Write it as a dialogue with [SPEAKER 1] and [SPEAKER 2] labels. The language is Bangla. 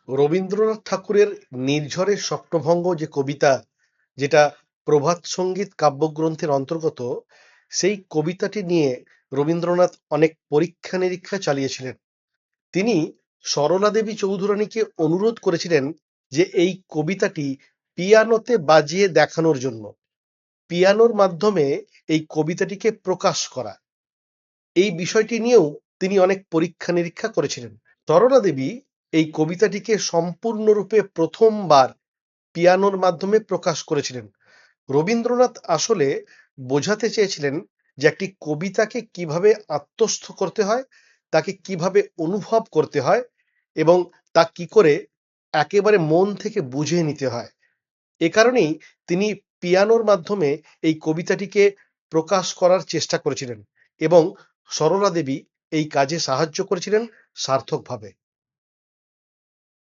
[SPEAKER 1] রবীন্দ্রনাথ ঠাকুরের নির্ঝরের স্বপ্নভঙ্গ যে কবিতা, যেটা প্রভাত সঙ্গীত কাব্যগ্রন্থের অন্তর্গত, সেই কবিতাটি নিয়ে রবীন্দ্রনাথ অনেক পরীক্ষা নিরীক্ষা চালিয়েছিলেন। তিনি সরলা দেবী চৌধুরানীকে অনুরোধ করেছিলেন যে এই কবিতাটি পিয়ানোতে বাজিয়ে দেখানোর জন্য, পিয়ানোর মাধ্যমে এই কবিতাটিকে প্রকাশ করা। এই বিষয়টি নিয়েও তিনি অনেক পরীক্ষা নিরীক্ষা করেছিলেন। সরলা দেবী এই কবিতাটিকে সম্পূর্ণরূপে প্রথমবার পিয়ানোর মাধ্যমে প্রকাশ করেছিলেন। রবীন্দ্রনাথ আসলে বোঝাতে চেয়েছিলেন যে একটি কবিতাকে কিভাবে আত্মস্থ করতে হয়, তাকে কিভাবে অনুভব করতে হয় এবং তা কি করে একেবারে মন থেকে বুঝে নিতে হয়। এ কারণেই তিনি পিয়ানোর মাধ্যমে এই কবিতাটিকে প্রকাশ করার চেষ্টা করেছিলেন এবং সরলা দেবী এই কাজে সাহায্য করেছিলেন সার্থকভাবে।